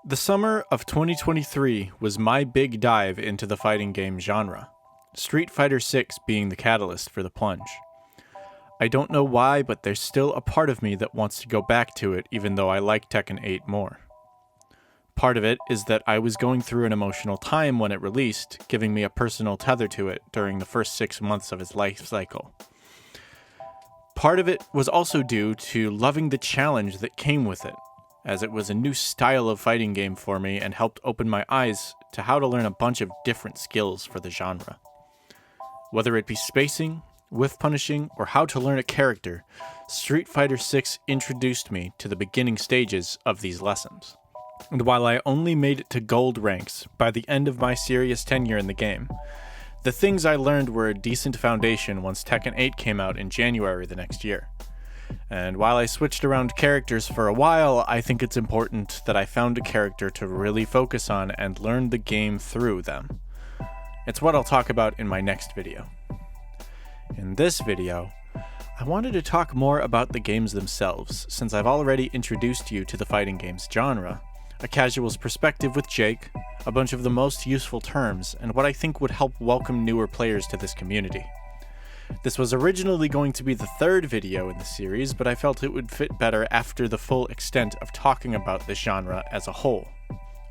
The summer of 2023 was my big dive into the fighting game genre, Street Fighter VI being the catalyst for the plunge. I don't know why, but there's still a part of me that wants to go back to it even though I like Tekken 8 more. Part of it is that I was going through an emotional time when it released, giving me a personal tether to it during the first 6 months of its life cycle. Part of it was also due to loving the challenge that came with it, as it was a new style of fighting game for me and helped open my eyes to how to learn a bunch of different skills for the genre. Whether it be spacing, whiff punishing, or how to learn a character, Street Fighter VI introduced me to the beginning stages of these lessons. And while I only made it to gold ranks by the end of my serious tenure in the game, the things I learned were a decent foundation once Tekken 8 came out in January the next year. And while I switched around characters for a while, I think it's important that I found a character to really focus on and learn the game through them. It's what I'll talk about in my next video. In this video, I wanted to talk more about the games themselves, since I've already introduced you to the fighting games genre, a casual's perspective with Jake, a bunch of the most useful terms, and what I think would help welcome newer players to this community. This was originally going to be the third video in the series, but I felt it would fit better after the full extent of talking about the genre as a whole.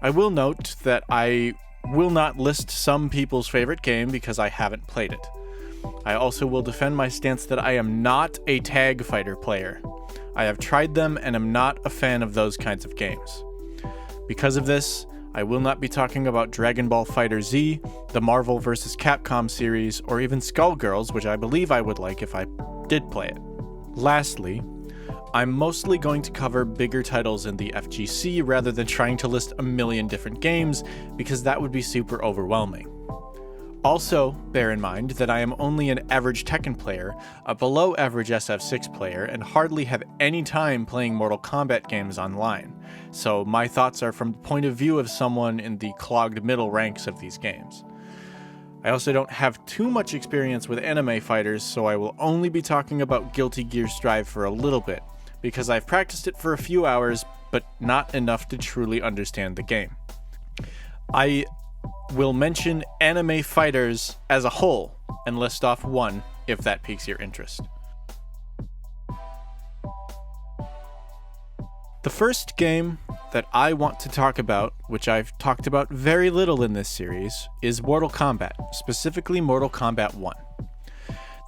I will note that I will not list some people's favorite game because I haven't played it. I also will defend my stance that I am not a tag fighter player. I have tried them and am not a fan of those kinds of games. Because of this, I will not be talking about Dragon Ball FighterZ, the Marvel vs. Capcom series, or even Skullgirls, which I believe I would like if I did play it. Lastly, I'm mostly going to cover bigger titles in the FGC rather than trying to list a million different games, because that would be super overwhelming. Also, bear in mind that I am only an average Tekken player, a below average SF6 player, and hardly have any time playing Mortal Kombat games online, so my thoughts are from the point of view of someone in the clogged middle ranks of these games. I also don't have too much experience with anime fighters, so I will only be talking about Guilty Gear Strive for a little bit, because I've practiced it for a few hours, but not enough to truly understand the game. I will mention anime fighters as a whole, and list off one if that piques your interest. The first game that I want to talk about, which I've talked about very little in this series, is Mortal Kombat, specifically Mortal Kombat 1.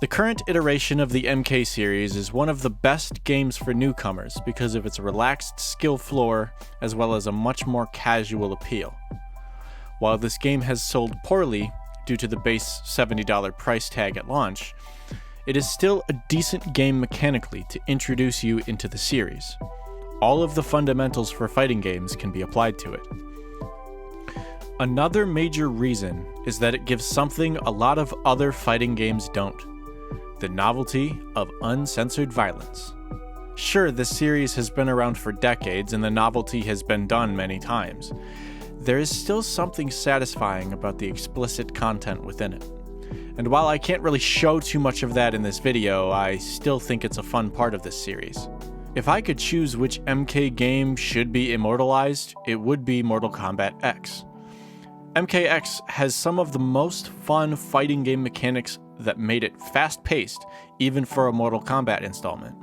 The current iteration of the MK series is one of the best games for newcomers because of its relaxed skill floor as well as a much more casual appeal. While this game has sold poorly due to the base $70 price tag at launch, it is still a decent game mechanically to introduce you into the series. All of the fundamentals for fighting games can be applied to it. Another major reason is that it gives something a lot of other fighting games don't: the novelty of uncensored violence. Sure, this series has been around for decades and the novelty has been done many times. There is still something satisfying about the explicit content within it. And while I can't really show too much of that in this video, I still think it's a fun part of this series. If I could choose which MK game should be immortalized, it would be Mortal Kombat X. MKX has some of the most fun fighting game mechanics that made it fast-paced, even for a Mortal Kombat installment.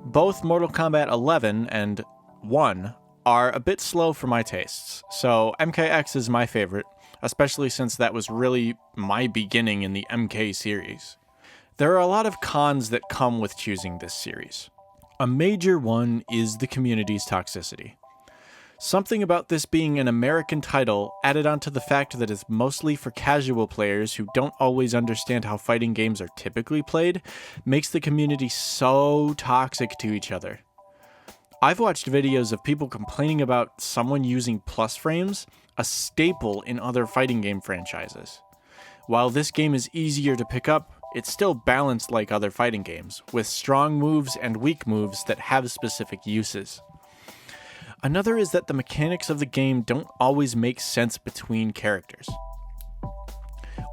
Both Mortal Kombat 11 and 1 are a bit slow for my tastes, so MKX is my favorite, especially since that was really my beginning in the MK series. There are a lot of cons that come with choosing this series. A major one is the community's toxicity. Something about this being an American title, added onto the fact that it's mostly for casual players who don't always understand how fighting games are typically played, makes the community so toxic to each other. I've watched videos of people complaining about someone using plus frames, a staple in other fighting game franchises. While this game is easier to pick up, it's still balanced like other fighting games, with strong moves and weak moves that have specific uses. Another is that the mechanics of the game don't always make sense between characters.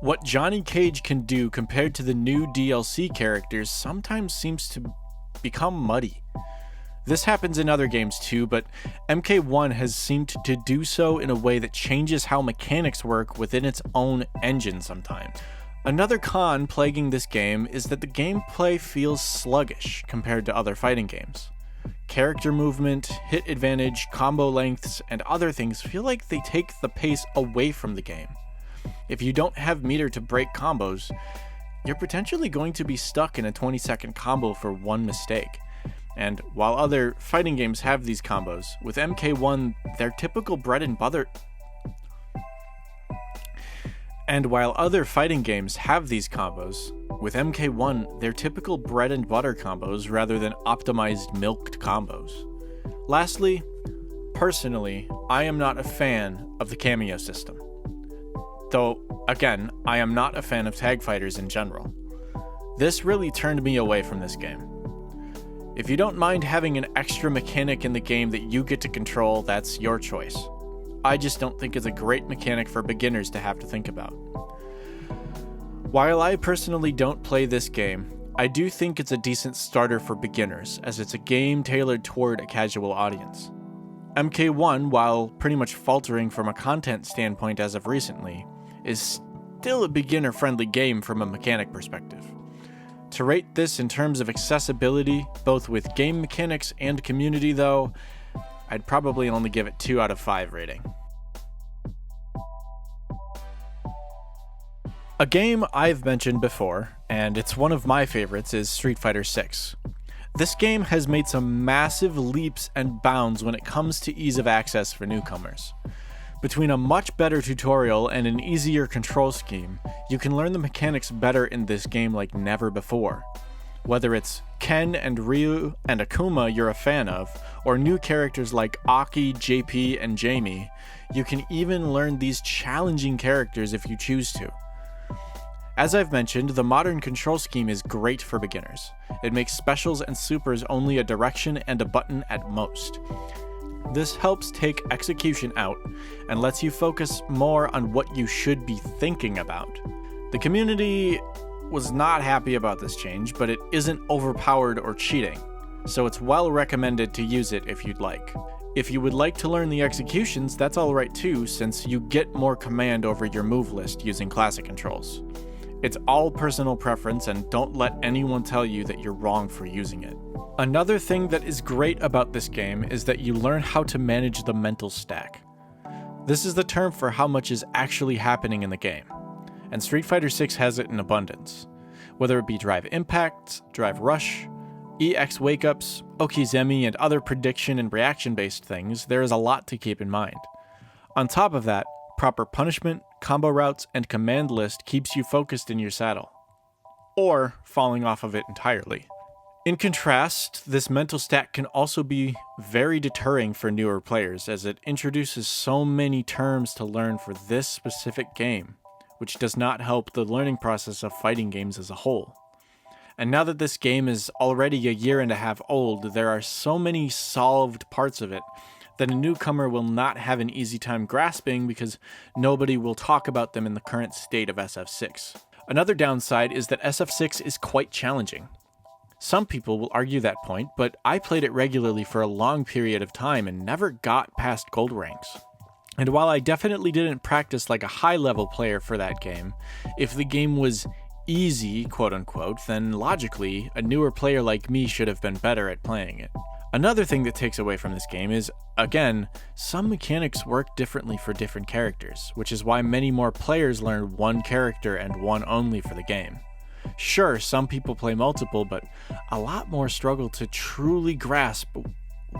What Johnny Cage can do compared to the new DLC characters sometimes seems to become muddy. This happens in other games too, but MK1 has seemed to do so in a way that changes how mechanics work within its own engine sometimes. Another con plaguing this game is that the gameplay feels sluggish compared to other fighting games. Character movement, hit advantage, combo lengths, and other things feel like they take the pace away from the game. If you don't have meter to break combos, you're potentially going to be stuck in a 20-second combo for one mistake. And while other fighting games have these combos, with MK1, their typical bread and butter... And while other fighting games have these combos, with MK1, they're typical bread and butter combos rather than optimized milked combos. Lastly, personally, I am not a fan of the cameo system. Though, again, I am not a fan of tag fighters in general. This really turned me away from this game. If you don't mind having an extra mechanic in the game that you get to control, that's your choice. I just don't think it's a great mechanic for beginners to have to think about. While I personally don't play this game, I do think it's a decent starter for beginners, as it's a game tailored toward a casual audience. MK1, while pretty much faltering from a content standpoint as of recently, is still a beginner-friendly game from a mechanic perspective. To rate this in terms of accessibility, both with game mechanics and community though, I'd probably only give it 2 out of 5 rating. A game I've mentioned before, and it's one of my favorites, is Street Fighter 6. This game has made some massive leaps and bounds when it comes to ease of access for newcomers. Between a much better tutorial and an easier control scheme, you can learn the mechanics better in this game like never before. Whether it's Ken and Ryu and Akuma you're a fan of, or new characters like Aki, JP, and Jamie, you can even learn these challenging characters if you choose to. As I've mentioned, the modern control scheme is great for beginners. It makes specials and supers only a direction and a button at most. This helps take execution out and lets you focus more on what you should be thinking about. The community was not happy about this change, but it isn't overpowered or cheating, so it's well recommended to use it if you'd like. If you would like to learn the executions, that's alright too, since you get more command over your move list using classic controls. It's all personal preference, and don't let anyone tell you that you're wrong for using it. Another thing that is great about this game is that you learn how to manage the mental stack. This is the term for how much is actually happening in the game, and Street Fighter 6 has it in abundance. Whether it be drive impacts, drive rush, EX wake-ups, Okizemi, and other prediction and reaction-based things, there is a lot to keep in mind. On top of that, proper punishment, combo routes, and command list keeps you focused in your saddle, or falling off of it entirely. In contrast, this mental stack can also be very deterring for newer players, as it introduces so many terms to learn for this specific game, which does not help the learning process of fighting games as a whole. And now that this game is already a year and a half old, there are so many solved parts of it that a newcomer will not have an easy time grasping because nobody will talk about them in the current state of SF6. Another downside is that SF6 is quite challenging. Some people will argue that point, but I played it regularly for a long period of time and never got past gold ranks. And while I definitely didn't practice like a high-level player for that game, if the game was easy, quote-unquote, then logically, a newer player like me should have been better at playing it. Another thing that takes away from this game is, again, some mechanics work differently for different characters, which is why many more players learn one character and one only for the game. Sure, some people play multiple, but a lot more struggle to truly grasp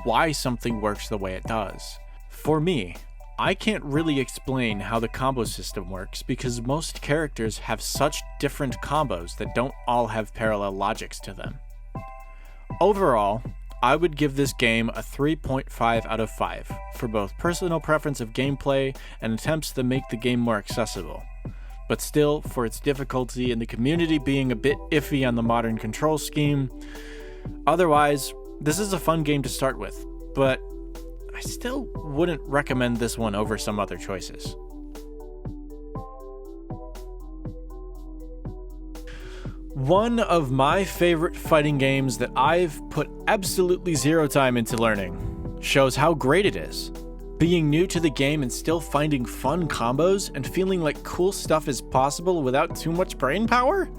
why something works the way it does. For me, I can't really explain how the combo system works because most characters have such different combos that don't all have parallel logics to them. Overall, I would give this game a 3.5 out of 5 for both personal preference of gameplay and attempts to make the game more accessible. But still, for its difficulty and the community being a bit iffy on the modern control scheme, otherwise, this is a fun game to start with, but I still wouldn't recommend this one over some other choices. One of my favorite fighting games that I've put absolutely zero time into learning shows how great it is. Being new to the game and still finding fun combos and feeling like cool stuff is possible without too much brain power?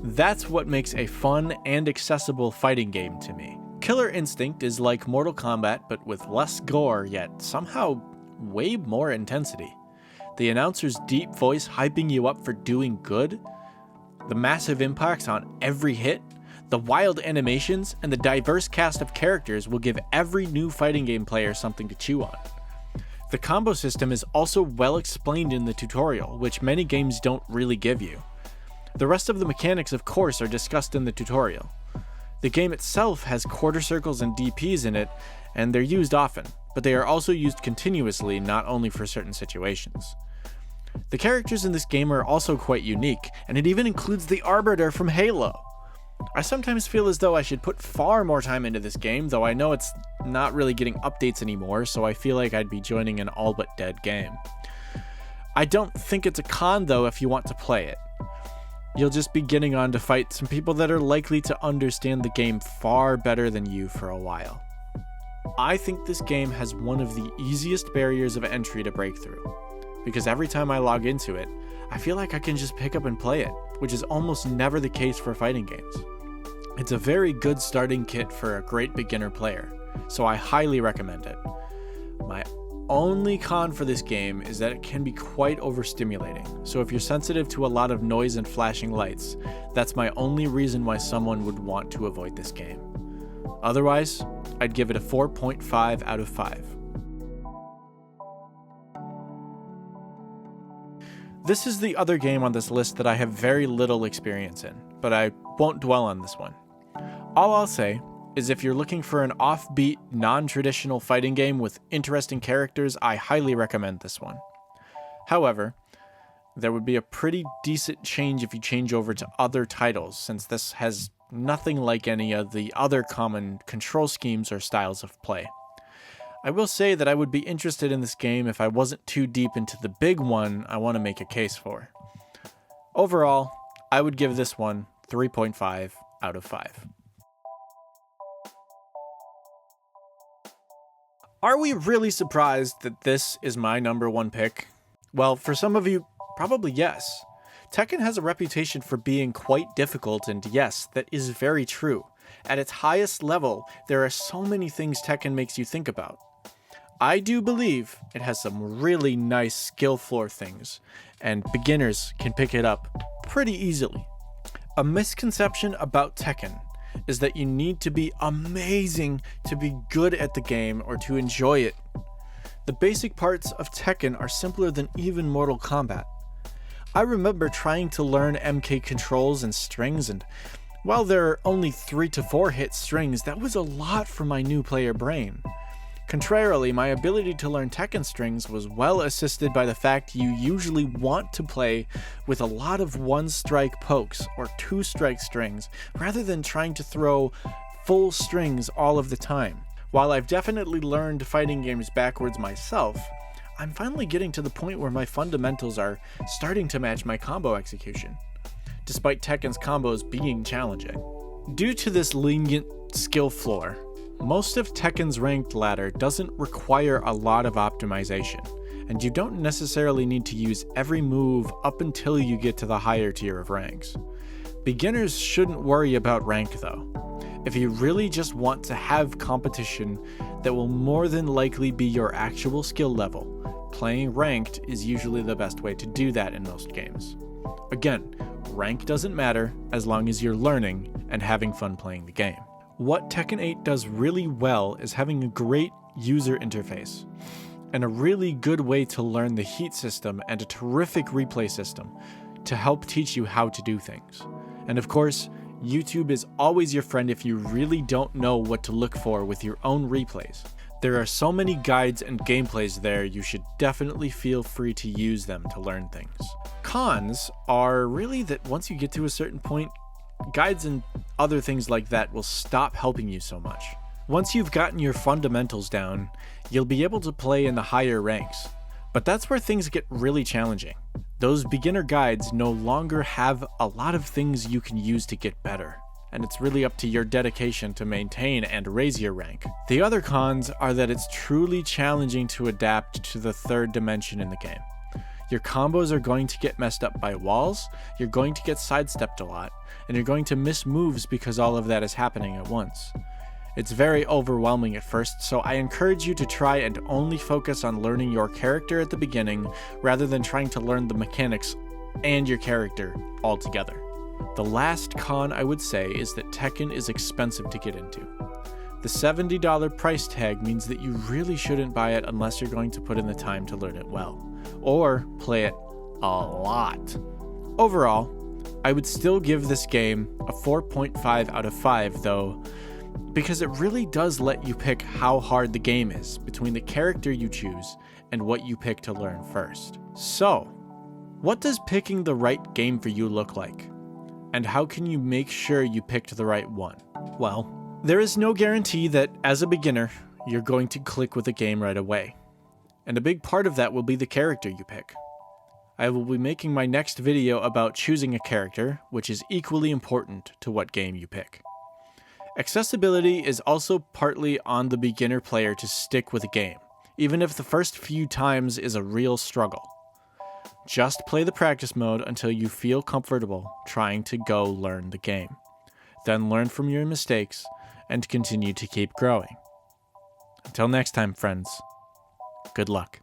That's what makes a fun and accessible fighting game to me. Killer Instinct is like Mortal Kombat but with less gore, yet somehow way more intensity. The announcer's deep voice hyping you up for doing good, the massive impacts on every hit, the wild animations, and the diverse cast of characters will give every new fighting game player something to chew on. The combo system is also well explained in the tutorial, which many games don't really give you. The rest of the mechanics, of course, are discussed in the tutorial. The game itself has quarter circles and DPs in it, and they're used often, but they are also used continuously, not only for certain situations. The characters in this game are also quite unique, and it even includes the Arbiter from Halo. I sometimes feel as though I should put far more time into this game, though I know it's not really getting updates anymore, so I feel like I'd be joining an all but dead game. I don't think it's a con though if you want to play it. You'll just be getting on to fight some people that are likely to understand the game far better than you for a while. I think this game has one of the easiest barriers of entry to break through, because every time I log into it, I feel like I can just pick up and play it, which is almost never the case for fighting games. It's a very good starting kit for a great beginner player, so I highly recommend it. My only con for this game is that it can be quite overstimulating, so if you're sensitive to a lot of noise and flashing lights, that's my only reason why someone would want to avoid this game. Otherwise, I'd give it a 4.5 out of 5. This is the other game on this list that I have very little experience in, but I won't dwell on this one. All I'll say is if you're looking for an offbeat, non-traditional fighting game with interesting characters, I highly recommend this one. However, there would be a pretty decent change if you change over to other titles, since this has nothing like any of the other common control schemes or styles of play. I will say that I would be interested in this game if I wasn't too deep into the big one I want to make a case for. Overall, I would give this one 3.5 out of 5. Are we really surprised that this is my number one pick? Well, for some of you, probably yes. Tekken has a reputation for being quite difficult, and yes, that is very true. At its highest level, there are so many things Tekken makes you think about. I do believe it has some really nice skill floor things, and beginners can pick it up pretty easily. A misconception about Tekken is that you need to be amazing to be good at the game or to enjoy it. The basic parts of Tekken are simpler than even Mortal Kombat. I remember trying to learn MK controls and strings, and while there are only 3 to 4 hit strings, that was a lot for my new player brain. Contrarily, my ability to learn Tekken strings was well assisted by the fact you usually want to play with a lot of one-strike pokes or two-strike strings rather than trying to throw full strings all of the time. While I've definitely learned fighting games backwards myself, I'm finally getting to the point where my fundamentals are starting to match my combo execution, despite Tekken's combos being challenging. Due to this lenient skill floor, most of Tekken's ranked ladder doesn't require a lot of optimization, and you don't necessarily need to use every move up until you get to the higher tier of ranks. Beginners shouldn't worry about rank though. If you really just want to have competition that will more than likely be your actual skill level, playing ranked is usually the best way to do that in most games. Again, rank doesn't matter as long as you're learning and having fun playing the game. What Tekken 8 does really well is having a great user interface, and a really good way to learn the heat system and a terrific replay system to help teach you how to do things. And of course, YouTube is always your friend if you really don't know what to look for with your own replays. There are so many guides and gameplays there, you should definitely feel free to use them to learn things. Cons are really that once you get to a certain point, guides and other things like that will stop helping you so much. Once you've gotten your fundamentals down, you'll be able to play in the higher ranks, but that's where things get really challenging. Those beginner guides no longer have a lot of things you can use to get better, and it's really up to your dedication to maintain and raise your rank. The other cons are that it's truly challenging to adapt to the third dimension in the game. Your combos are going to get messed up by walls, you're going to get sidestepped a lot, and you're going to miss moves because all of that is happening at once. It's very overwhelming at first, so I encourage you to try and only focus on learning your character at the beginning rather than trying to learn the mechanics and your character all together. The last con I would say is that Tekken is expensive to get into. The $70 price tag means that you really shouldn't buy it unless you're going to put in the time to learn it well, or play it a lot. Overall, I would still give this game a 4.5 out of 5 though, because it really does let you pick how hard the game is between the character you choose and what you pick to learn first. So, what does picking the right game for you look like? And how can you make sure you picked the right one? Well, there is no guarantee that, as a beginner, you're going to click with a game right away. And a big part of that will be the character you pick. I will be making my next video about choosing a character, which is equally important to what game you pick. Accessibility is also partly on the beginner player to stick with a game, even if the first few times is a real struggle. Just play the practice mode until you feel comfortable trying to go learn the game. Then learn from your mistakes and continue to keep growing. Until next time, friends, good luck.